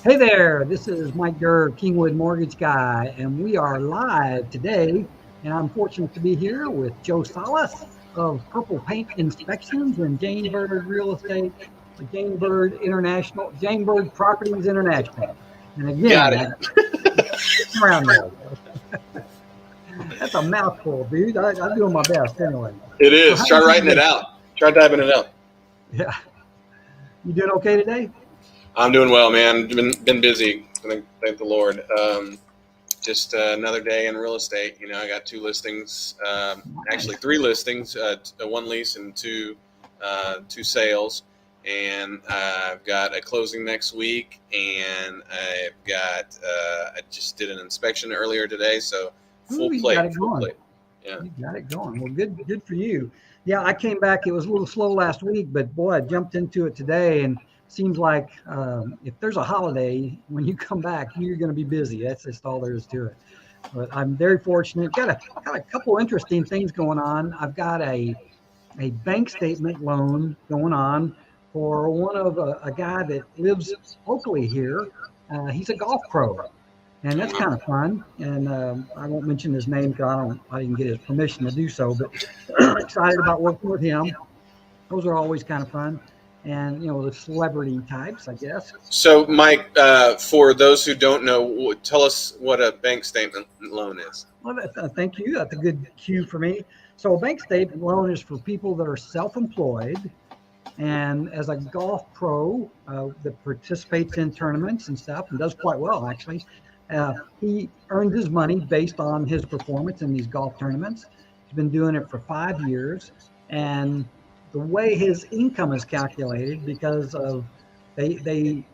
Hey there, this is Mike Durr, Kingwood Mortgage Guy, and we are live today. And I'm fortunate to be here with Joe Salas of Purple Paint Inspections and Jane Byrd Real Estate, or Jane Byrd International, Jane Byrd Properties International. And Got again, it. I'm around there. That's a mouthful, dude. I'm doing my best anyway. It So is. how Try you writing it doing? out. Try typing it out. Yeah, you doing okay today? I'm doing well, man. Been busy. Thank the Lord. Just another day in real estate. You know, I got two listings. Actually, Nice. three listings. One lease and two sales. And I've got a closing next week. And I just did an inspection earlier today. So Ooh, full you got plate. it Full going. plate. Yeah. You got it going. Well, good for you. Yeah, I came back. It was a little slow last week, but boy, I jumped into it today, and seems like if there's a holiday when you come back, you're going to be busy. That's just all there is to it. But I'm very fortunate. Got a couple interesting things going on. I've got a bank statement loan going on for one of a guy that lives locally here. He's a golf pro, and that's kind of fun. And I won't mention his name because I didn't get his permission to do so. But excited about working with him. Those are always kind of fun, and the celebrity types, I guess. So, Mike, for those who don't know, tell us what a bank statement loan is. Well, thank you. That's a good cue for me. So a bank statement loan is for people that are self-employed. And as a golf pro that participates in tournaments and stuff and does quite well, actually, he earned his money based on his performance in these golf tournaments. He's been doing it for 5 years. And the way his income is calculated, because of the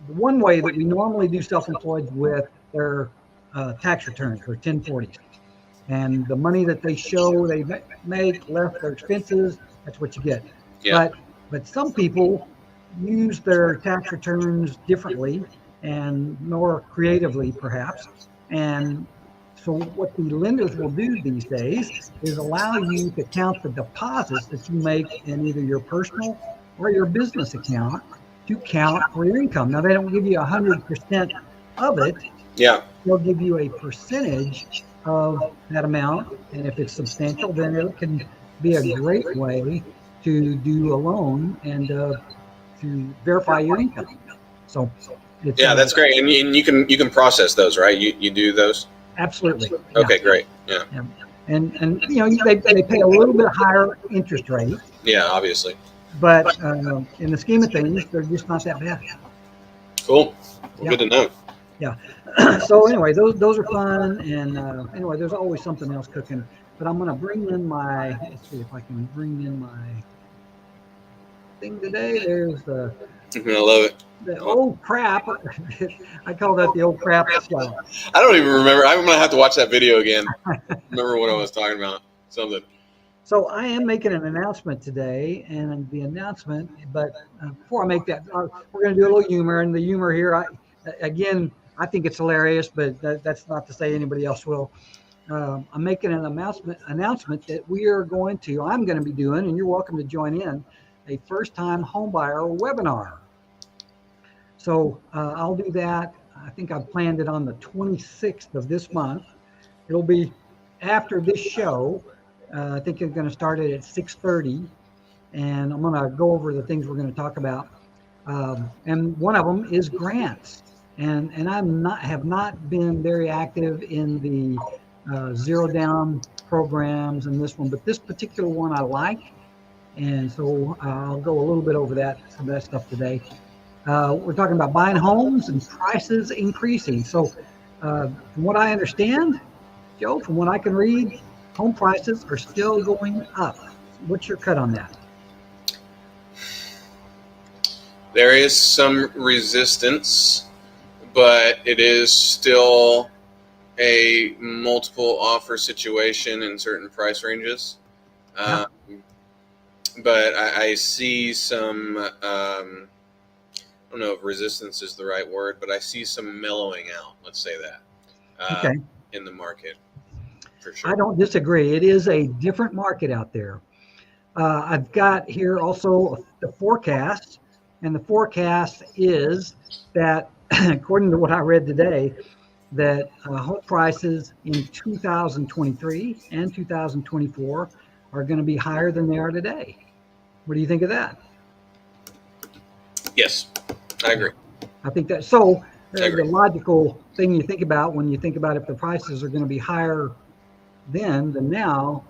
one way that we normally do self-employed with their tax returns for 1040s. And the money that they show they make less their expenses, that's what you get. Yeah. But some people use their tax returns differently and more creatively, perhaps. And so what the lenders will do these days is allow you to count the deposits that you make in either your personal or your business account to count for your income. Now, they don't give you 100% of it. Yeah. They'll give you a percentage of that amount. And if it's substantial, then it can be a great way to do a loan and to verify your income. So it's Yeah, that's great. And you can process those, right? You do those? absolutely. Okay, Yeah. great. Yeah. Yeah. And they pay a little bit higher interest rate, Yeah, obviously. but in the scheme of things, they're just not that bad. Cool. Well, Yeah. good to know. Yeah. So anyway, those are fun, and anyway, there's always something else cooking. But I'm going to bring in let's see if I can bring in my thing today. There's I love it. the old crap. I call that the old crap slide. I don't even remember. I'm gonna have to watch that video again. Remember what I was talking about? Something. So I am making an announcement today, and the announcement, but before I make that, we're going to do a little humor, and the humor here, I think it's hilarious, but that's not to say anybody else will. I'm making an announcement that I'm going to be doing, and you're welcome to join in, a first-time homebuyer webinar. So I'll do that. I think I've planned it on the 26th of this month. It'll be after this show. I think it's going to start it at 6:30, and I'm going to go over the things we're going to talk about. And one of them is grants. And have not been very active in the zero down programs and this one, but this particular one I like. And so I'll go a little bit over some of that stuff today. We're talking about buying homes and prices increasing. So from what I understand, Joe, from what I can read, home prices are still going up. What's your cut on that? There is some resistance, but it is still a multiple offer situation in certain price ranges. Yeah. But I see some, I don't know if resistance is the right word, but I see some mellowing out, let's say that, Okay. in the market, for sure. I don't disagree. It is a different market out there. I've got here also the forecast, and the forecast is that according to what I read today, that home prices in 2023 and 2024 are going to be higher than they are today. What do you think of that? Yes, I agree. I think that so. I agree. The logical thing you think about when you think about if the prices are going to be higher then than now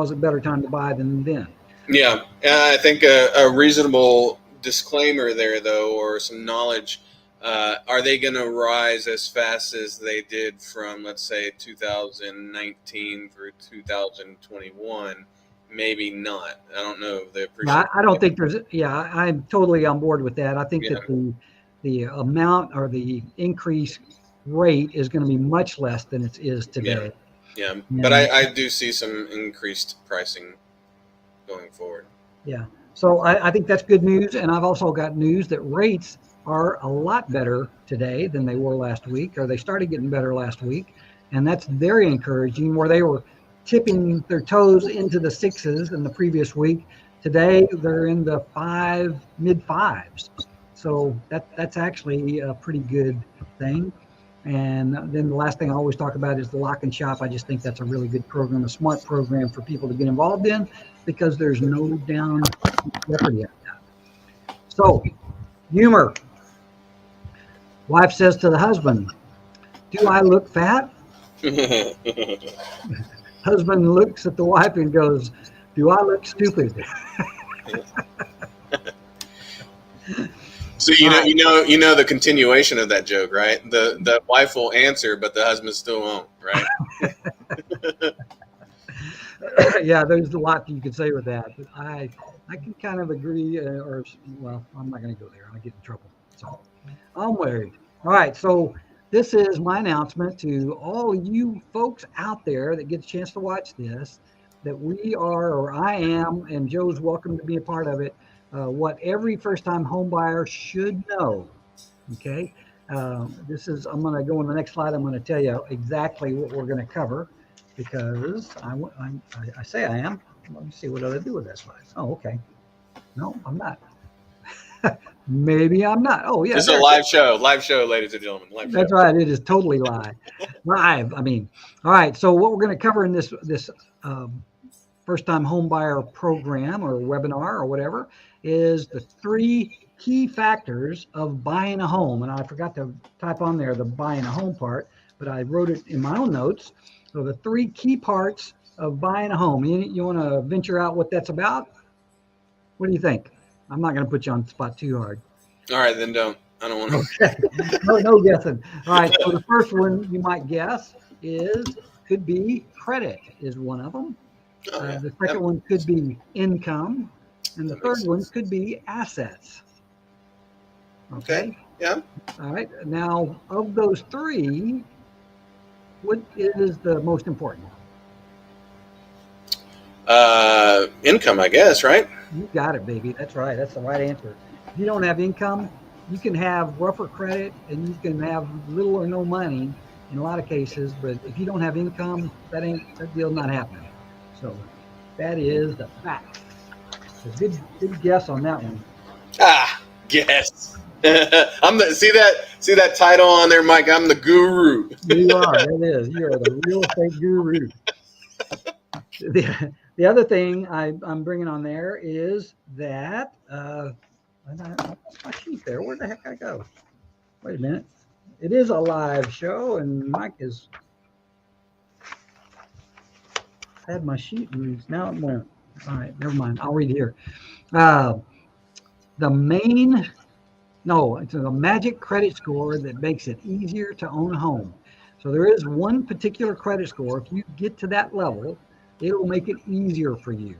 is a better time to buy than then. Yeah, I think a reasonable disclaimer there, though, or some knowledge. Are they going to rise as fast as they did from, let's say, 2019 through 2021? Maybe not. I don't know. I don't think there's. Yeah, I'm totally on board with that. I think that the amount or the increase rate is going to be much less than it is today. Yeah. But I do see some increased pricing going forward. Yeah. So I think that's good news. And I've also got news that rates are a lot better today than they were last week, or they started getting better last week. And that's very encouraging, where they were tipping their toes into the sixes in the previous week. Today, they're in the mid fives. So that's actually a pretty good thing. And then the last thing I always talk about is the lock and shop. I just think that's a really good program, a smart program for people to get involved in, because there's no down jeopardy at that. So, humor. Wife says to the husband, "Do I look fat?" Husband looks at the wife and goes, "Do I look stupid?" So you know the continuation of that joke, right? The wife will answer, but the husband still won't, right? Yeah, there's a lot you could say with that. But I can kind of agree, well, I'm not going to go there. I'll get in trouble. So I'm worried. All right, so this is my announcement to all you folks out there that get a chance to watch this, that we are, or I am, and Joe's welcome to be a part of it, what every first-time home buyer should know. Okay, I'm going to go on the next slide. I'm going to tell you exactly what we're going to cover, because I say I am. Let me see what I do with that slide. Oh, okay. No, I'm not. Maybe I'm not. Oh, yeah. This is a live show, ladies and gentlemen. Live That's show. right. It is totally live. I mean, all right. So what we're going to cover in this first-time home buyer program or webinar or whatever is the 3 key factors of buying a home. And I forgot to type on there the buying a home part, but I wrote it in my own notes. So the 3 key parts of buying a home. You want to venture out what that's about? What do you think? I'm not going to put you on the spot too hard. All right, then don't. I don't want to. Okay. No guessing. All right. So the first one you might guess could be credit is one of them. Oh, yeah. The second one could be income. And the third one could be assets. Okay. Yeah. All right. Now, of those 3, what is the most important? Income, I guess, right? You got it, baby. That's right. That's the right answer. If you don't have income, you can have rougher credit and you can have little or no money in a lot of cases. But if you don't have income, that deal's not happening. So that is the fact. So good guess on that one. Guess. See that title on there, Mike? I'm the guru. You are. It is. You are the real estate guru. The other thing I'm bringing on there is that what's my sheet there? Where the heck did I go? Wait a minute. It is a live show, and Mike has had my sheet and now it won't. All right, never mind. I'll read here. It's a magic credit score that makes it easier to own a home. So there is one particular credit score. If you get to that level, it'll make it easier for you.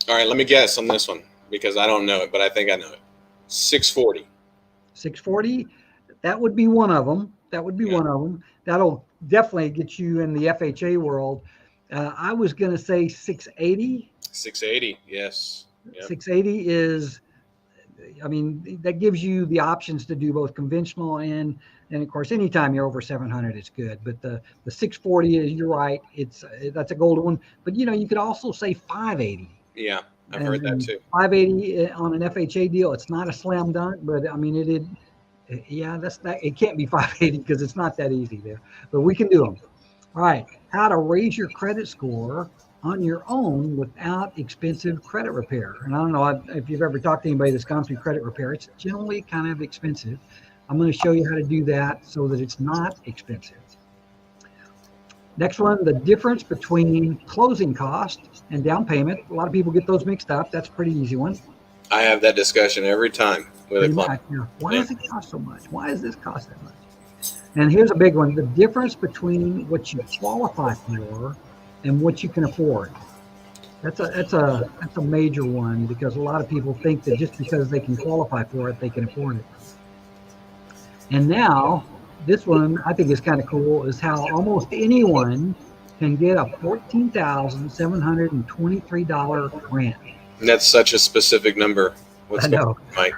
All right, let me guess on this one because I don't know it, but I think I know it. 640. 640, that would be one of them. One of them. That'll definitely get you in the FHA world. I was going to say 680. 680, yes. Yep. 680 is, that gives you the options to do both conventional and of course, anytime you're over 700, it's good. But the 640 is, you're right. That's a golden one. But you could also say 580. Yeah, I've heard that too. 580 on an FHA deal. It's not a slam dunk, but Yeah, that's not, it can't be 580 because it's not that easy there, but we can do them. All right. How to raise your credit score on your own without expensive credit repair. And I don't know if you've ever talked to anybody that's gone through credit repair, it's generally kind of expensive. I'm going to show you how to do that so that it's not expensive. Next one, the difference between closing cost and down payment. A lot of people get those mixed up. That's a pretty easy one. I have that discussion every time with a client. Why does it cost so much? Why does this cost that much? And here's a big one: the difference between what you qualify for and what you can afford. That's a major one, because a lot of people think that just because they can qualify for it, they can afford it. And now, this one I think is kind of cool, is how almost anyone can get a $14,723 grant. And that's such a specific number. What's I know. Mike?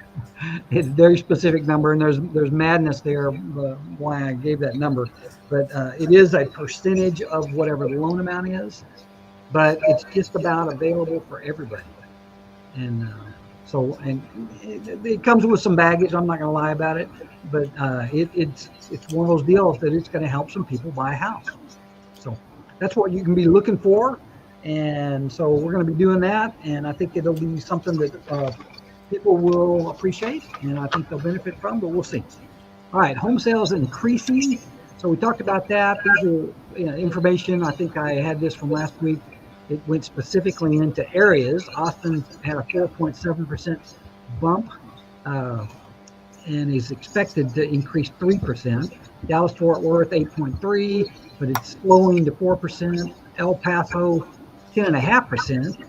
It's a very specific number, and there's madness there why I gave that number. But it is a percentage of whatever the loan amount is, but it's just about available for everybody. And it comes with some baggage. I'm not going to lie about it, but it's one of those deals that it's going to help some people buy a house. So that's what you can be looking for. And so we're going to be doing that, and I think it'll be something that people will appreciate, and I think they'll benefit from, but we'll see. All right, home sales increasing. So we talked about that. These are information. I think I had this from last week. It went specifically into areas. Austin had a 4.7% bump and is expected to increase 3%. Dallas-Fort Worth 8.3%, but it's slowing to 4%. El Paso 10.5%.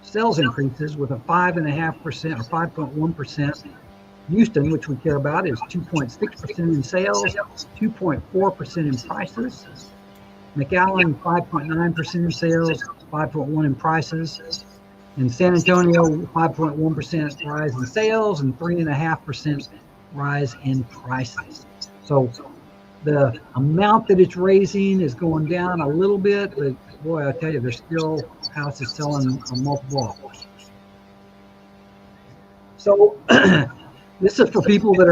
Sales increases with a 5.5% or 5.1%. Houston, which we care about, is 2.6% in sales, 2.4% in prices. McAllen, 5.9% in sales, 5.1% in prices. In San Antonio, 5.1% rise in sales and 3.5% rise in prices. So the amount that it's raising is going down a little bit, but boy, I tell you, there's still houses selling on multiple offers. So this is for people that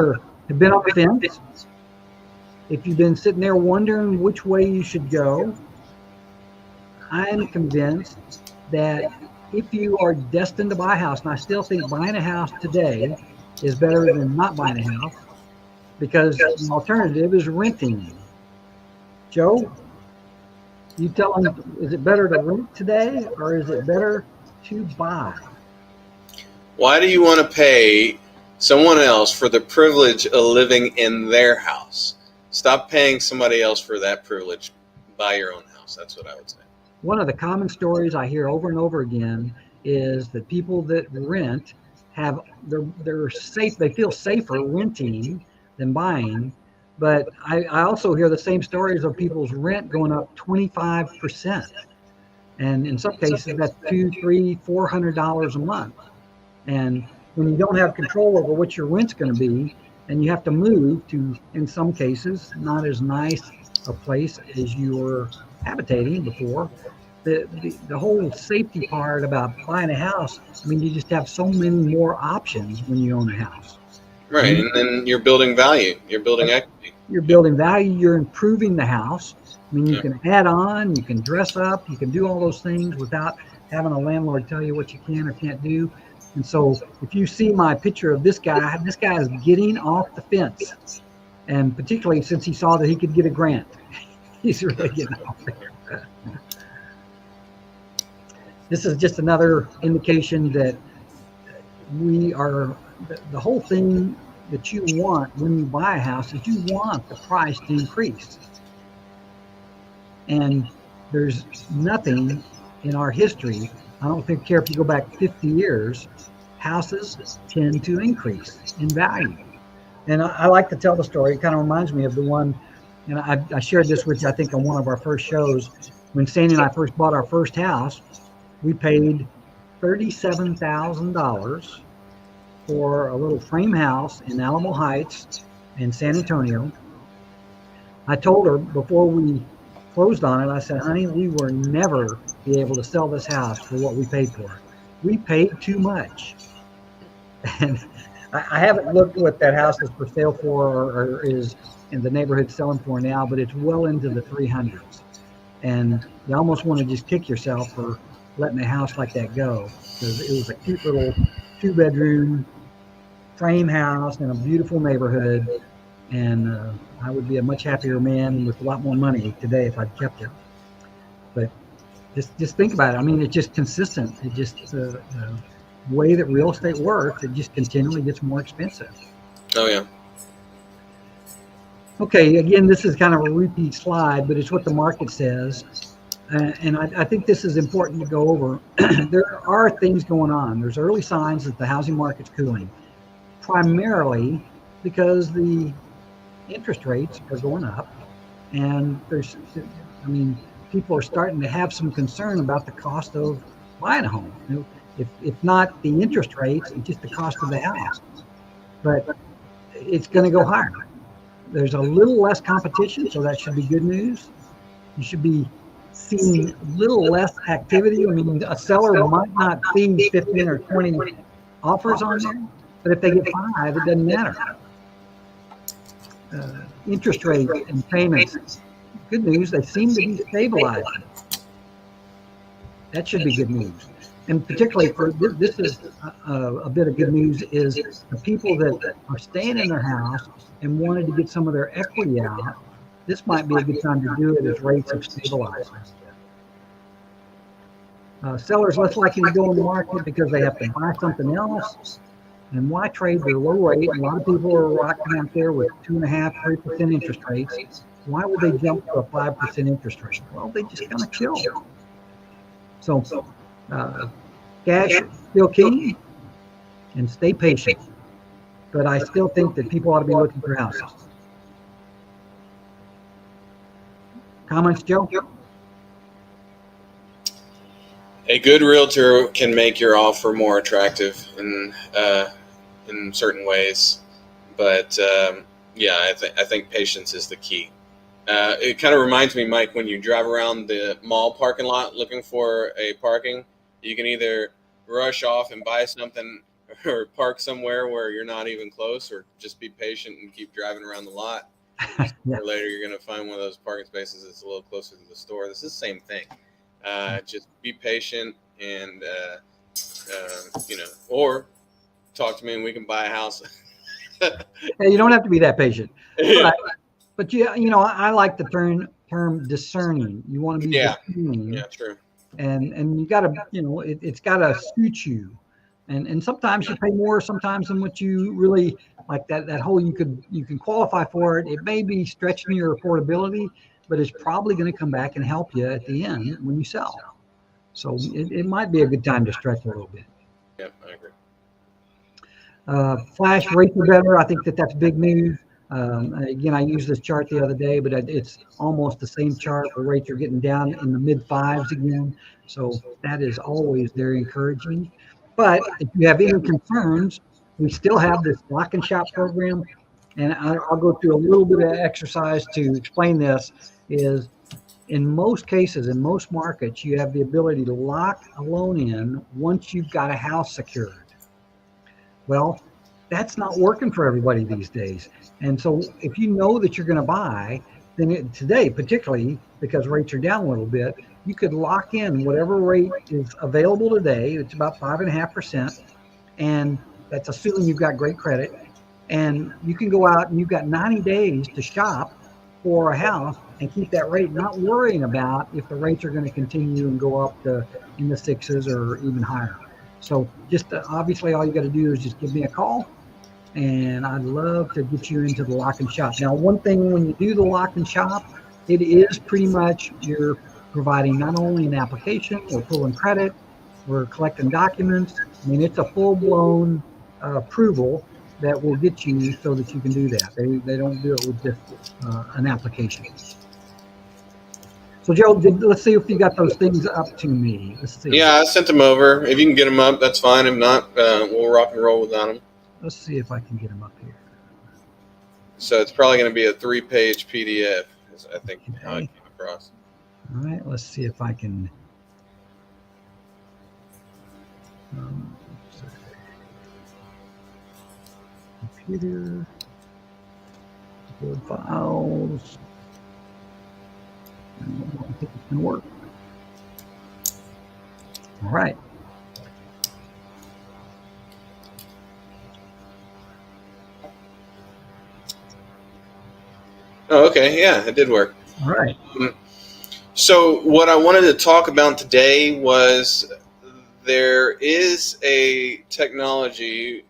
have been on the fence. If you've been sitting there wondering which way you should go, I'm convinced that if you are destined to buy a house, and I still think buying a house today is better than not buying a house, because the alternative is renting. Joe, you tell them, is it better to rent today or is it better to buy? Why do you want to pay someone else for the privilege of living in their house? Stop paying somebody else for that privilege. Buy your own house. That's what I would say. One of the common stories I hear over and over again is that people that rent they're safe. They feel safer renting than buying. But I also hear the same stories of people's rent going up 25%. And in some cases, that's $200, $300, $400 a month. And when you don't have control over what your rent's going to be, and you have to move to, in some cases, not as nice a place as you were habitating before, the whole safety part about buying a house, I mean, you just have so many more options when you own a house. Right, and then you're building value. You're building equity. You're building value. You're improving the house. I mean, you can add on, you can dress up, you can do all those things without having a landlord tell you what you can or can't do. And so if you see my picture of this guy is getting off the fence. And particularly since he saw that he could get a grant, he's really getting off there. This is just another indication that the whole thing that you want when you buy a house is you want the price to increase. And there's nothing in our history, I don't care if you go back 50 years, houses tend to increase in value. And I like to tell the story. It kind of reminds me of the one, and I shared this with you, I think, on one of our first shows. When Sandy and I first bought our first house, we paid $37,000 for a little frame house in Alamo Heights in San Antonio. I told her before we closed on it, I said, honey, we will never be able to sell this house for what we paid for it. We paid too much. And I haven't looked what that house is for sale for or is in the neighborhood selling for now, but it's well into the 300s. And you almost want to just kick yourself for letting a house like that go, because it was a cute little 2-bedroom frame house in a beautiful neighborhood. And I would be a much happier man with a lot more money today if I'd kept it. But just think about it. I mean, it's just consistent. It just the way that real estate works, it just continually gets more expensive. Oh yeah. Okay, again, this is kind of a repeat slide, but it's what the market says. And I think this is important to go over. There are things going on. There's early signs that the housing market's cooling, primarily because the interest rates are going up. And people are starting to have some concern about the cost of buying a home. If not the interest rates, it's just the cost of the house. But it's going to go higher. There's a little less competition, so that should be good news. You should be seeing a little less activity. I mean, a seller might not see 15 or 20 offers on there, but if they get 5, it doesn't matter. Interest rate and payments, good news, they seem to be stabilizing. That should be good news. And particularly for this is a bit of good news is the people that are staying in their house and wanted to get some of their equity out. This might be a good time to do it as rates have stabilized. Sellers less likely to go in the market because they have to buy something else. And why trade their low rate? A lot of people are rocking out there with 2.5%, 3% interest rates. Why would they jump to a 5% interest rate? Well, they just kind of chill. So cash still king, and stay patient. But I still think that people ought to be looking for houses. Comments, Joe? A good realtor can make your offer more attractive in certain ways, but yeah, I think patience is the key. It kind of reminds me, Mike, when you drive around the mall parking lot looking for a parking, you can either rush off and buy something or park somewhere where you're not even close, or just be patient and keep driving around the lot. Yeah. Or later, you're going to find one of those parking spaces that's a little closer to the store. This is the same thing. Just be patient and, or talk to me and we can buy a house. Hey, you don't have to be that patient. But I like the term discerning. You want to be discerning. Yeah, true. And you got to, it's got to suit you. And sometimes you pay more sometimes than what you really like. That whole you can qualify for it. It may be stretching your affordability, but it's probably going to come back and help you at the end when you sell. So it might be a good time to stretch a little bit. Yep, I agree. Flash rates are better. I think that's big news. Again, I used this chart the other day, but it's almost the same chart where rates are getting down in the mid-5s again. So that is always very encouraging. But if you have any concerns, we still have this lock and shop program. And I'll go through a little bit of exercise to explain this. Is in most cases, in most markets, you have the ability to lock a loan in once you've got a house secured. Well, that's not working for everybody these days. And so if you know that you're going to buy, then today, particularly because rates are down a little bit, you could lock in whatever rate is available today. It's about 5.5%. And that's assuming you've got great credit. And you can go out and you've got 90 days to shop for a house and keep that rate, not worrying about if the rates are going to continue and go up in the 6s or even higher. So just obviously all you got to do is just give me a call, and I'd love to get you into the lock and shop. Now, one thing when you do the lock and shop, it is pretty much you're providing not only an application, we're pulling credit, we're collecting documents. I mean, it's a full-blown approval that will get you so that you can do that. They don't do it with just an application. So, Joe, let's see if you got those things up to me. Let's see. Yeah, I sent them over. If you can get them up, that's fine. If not, we'll rock and roll without them. Let's see if I can get them up here. So it's probably going to be a 3-page PDF, is I think how it came across. All right, let's see if I can. computer. Build files. I think it's going to work. All right. Oh, okay. Yeah, it did work. All right. So what I wanted to talk about today was there is a technology,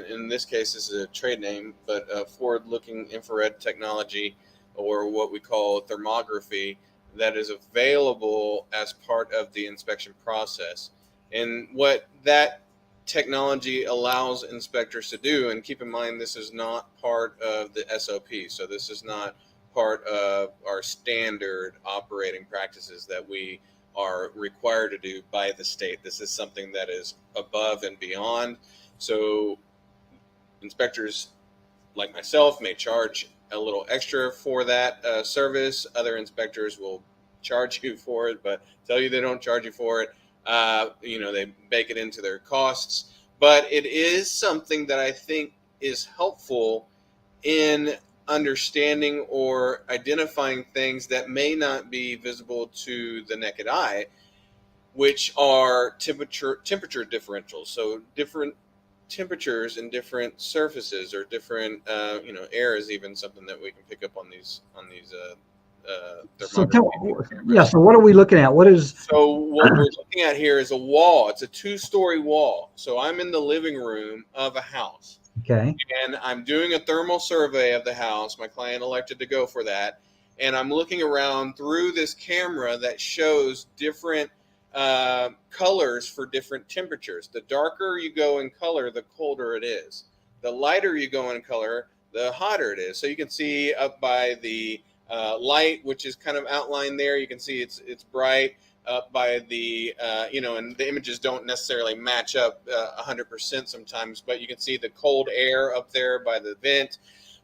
in this case this is a trade name, but forward-looking infrared technology, or what we call thermography, that is available as part of the inspection process. And what that technology allows inspectors to do, and keep in mind this is not part of the SOP, so this is not part of our standard operating practices that we are required to do by the state. This is something that is above and beyond. So inspectors like myself may charge a little extra for that service. Other inspectors will charge you for it, but tell you they don't charge you for it. They bake it into their costs. But it is something that I think is helpful in understanding or identifying things that may not be visible to the naked eye, which are temperature differentials. So different temperatures in different surfaces, or different air is even something that we can pick up on these So thermography. so what are we looking at? What is? So what we're looking at here is a wall. It's a 2-story wall. So I'm in the living room of a house. Okay. And I'm doing a thermal survey of the house. My client elected to go for that. And I'm looking around through this camera that shows different colors for different temperatures. The darker you go in color, the colder it is. The lighter you go in color, the hotter it is. So you can see up by the light, which is kind of outlined there, you can see it's bright. Up by the and the images don't necessarily match up 100% sometimes, but you can see the cold air up there by the vent.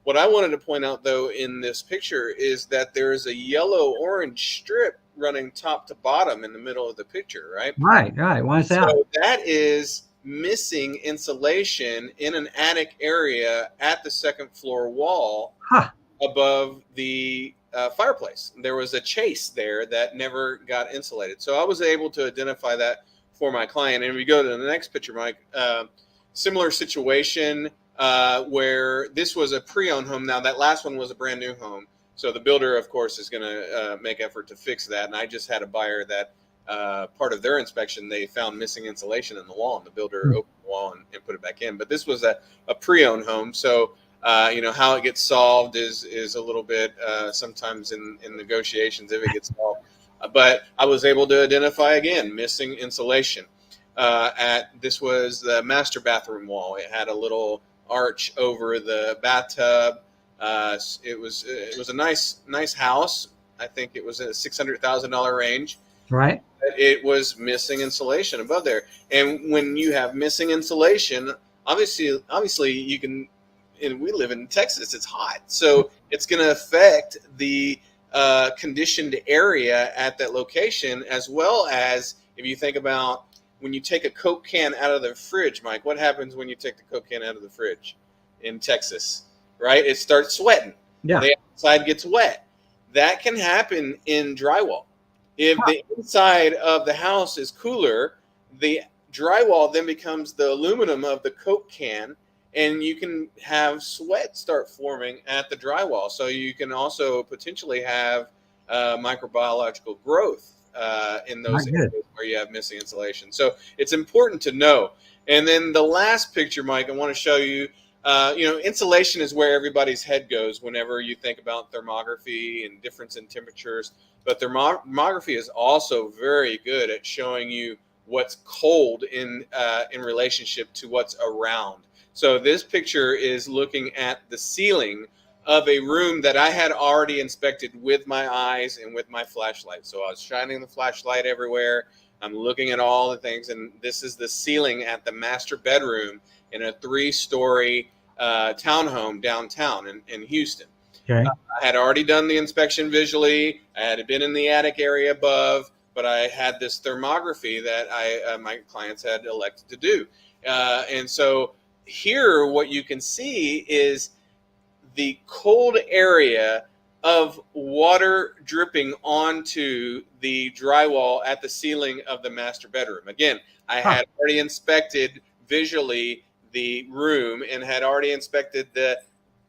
What I wanted to point out, though, in this picture is that there is a yellow-orange strip running top to bottom in the middle of the picture, right? Right. Why is that? So that is missing insulation in an attic area at the second floor wall above the fireplace. There was a chase there that never got insulated. So I was able to identify that for my client. And if we go to the next picture, Mike, similar situation where this was a pre-owned home. Now that last one was a brand new home. So the builder, of course, is going to make effort to fix that. And I just had a buyer that part of their inspection, they found missing insulation in the wall, and the builder opened the wall and put it back in. But this was a pre-owned home. So how it gets solved is a little bit sometimes in negotiations if it gets solved. But I was able to identify, again, missing insulation. This was the master bathroom wall. It had a little arch over the bathtub. It was a nice house. I think it was a $600,000 range. Right. It was missing insulation above there. And when you have missing insulation, obviously you can. And we live in Texas, it's hot. So it's going to affect the conditioned area at that location, as well as if you think about when you take a Coke can out of the fridge, Mike, what happens when you take the Coke can out of the fridge in Texas, right? It starts sweating. Yeah. The outside gets wet. That can happen in drywall. If the inside of the house is cooler, the drywall then becomes the aluminum of the Coke can, and you can have sweat start forming at the drywall. So you can also potentially have microbiological growth in those areas where you have missing insulation. So it's important to know. And then the last picture, Mike, I want to show you, insulation is where everybody's head goes whenever you think about thermography and difference in temperatures. But thermography is also very good at showing you what's cold in relationship to what's around. So this picture is looking at the ceiling of a room that I had already inspected with my eyes and with my flashlight. So I was shining the flashlight everywhere. I'm looking at all the things, and this is the ceiling at the master bedroom in a 3-story townhome downtown in Houston. Okay. I had already done the inspection visually. I had been in the attic area above, but I had this thermography that my clients had elected to do. And so here what you can see is the cold area of water dripping onto the drywall at the ceiling of the master bedroom. Again, I had already inspected visually the room and had already inspected the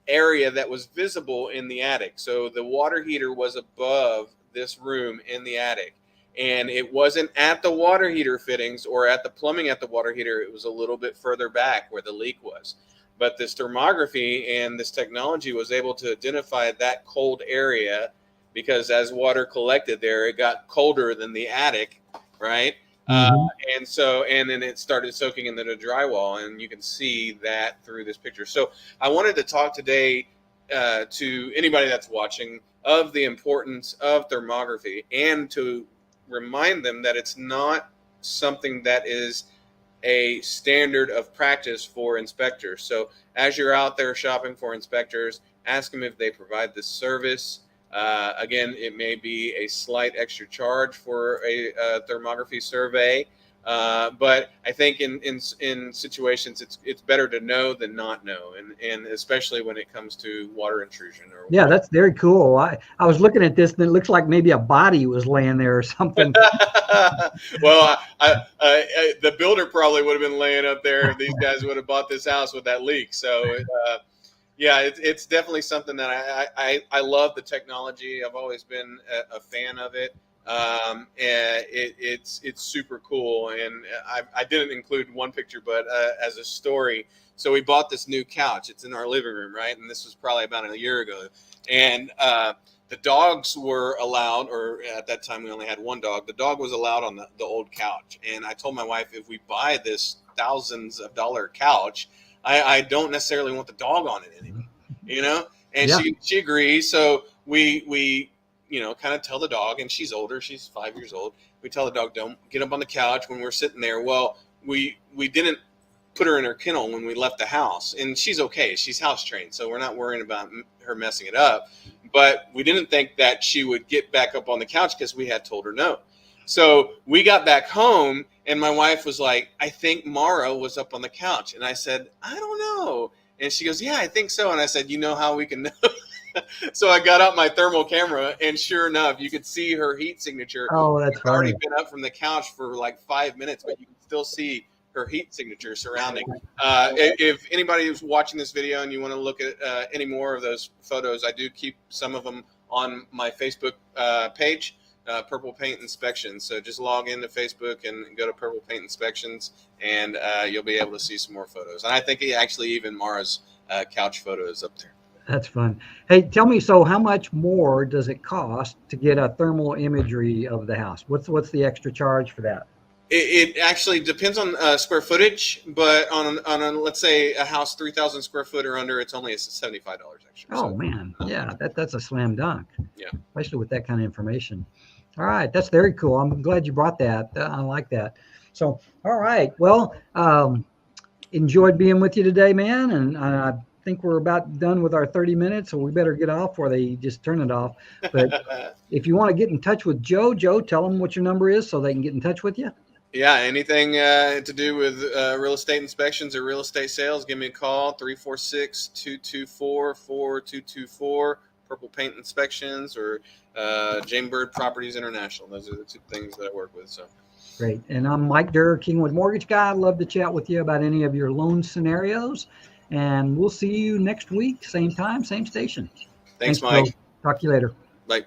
area that was visible in the attic. So the water heater was above this room in the attic. And it wasn't at the water heater fittings or at the plumbing at the water heater. It was a little bit further back where the leak was. But this thermography and this technology was able to identify that cold area, because as water collected there, it got colder than the attic, right? And then it started soaking into the drywall, and you can see that through this picture. So I wanted to talk today to anybody that's watching of the importance of thermography, and to remind them that it's not something that is a standard of practice for inspectors. So as you're out there shopping for inspectors, ask them if they provide this service. Again, it may be a slight extra charge for a thermography survey, but I think in situations it's better to know than not know, and especially when it comes to water intrusion. Yeah, that's very cool. I was looking at this, and it looks like maybe a body was laying there or something. Well, the builder probably would have been laying up there if these guys would have bought this house with that leak. So yeah, it's definitely something that I love the technology. I've always been a fan of it. And it's super cool. And I didn't include one picture, but as a story. So we bought this new couch. It's in our living room, right? And this was probably about a year ago. And the dogs were allowed, or at that time we only had one dog. The dog was allowed on the old couch. And I told my wife, if we buy this thousands of dollar couch, I don't necessarily want the dog on it anymore, you know? And Yeah. she agrees. So we kind of tell the dog, and she's older, she's 5 years old. We tell the dog, don't get up on the couch when we're sitting there. Well, we didn't put her in her kennel when we left the house, and she's okay. She's house trained, so we're not worrying about her messing it up. But we didn't think that she would get back up on the couch because we had told her no. So we got back home, and my wife was like, I think Mara was up on the couch. And I said, I don't know. And she goes, yeah, I think so. And I said, you know how we can know? So I got out my thermal camera, and sure enough, you could see her heat signature. Oh, that's funny. Already been up from the couch for like 5 minutes, but you can still see her heat signature surrounding. If anybody is watching this video and you want to look at any more of those photos, I do keep some of them on my Facebook page, Purple Paint Inspections. So just log into Facebook and go to Purple Paint Inspections, and you'll be able to see some more photos. And I think actually even Mara's couch photo is up there. That's fun. Hey, tell me, so how much more does it cost to get a thermal imagery of the house? What's the extra charge for that? It actually depends on square footage, but on let's say a house 3,000 square foot or under, it's only $75 extra. Oh, man. Yeah, that's a slam dunk. Yeah. Especially with that kind of information. All right. That's very cool. I'm glad you brought that. I like that. So, all right. Well, enjoyed being with you today, man. And I think we're about done with our 30 minutes, so we better get off, or they just turn it off. But if you want to get in touch with Joe, tell them what your number is so they can get in touch with you. Yeah, anything to do with real estate inspections or real estate sales, give me a call, 346-224-4224, Purple Paint Inspections, or Byrd Properties International. Those are the two things that I work with. So great. And I'm Mike Durr, Kingwood Mortgage Guy. I'd love to chat with you about any of your loan scenarios. And we'll see you next week, same time, same station. Thanks Mike. Joe. Talk to you later. Bye.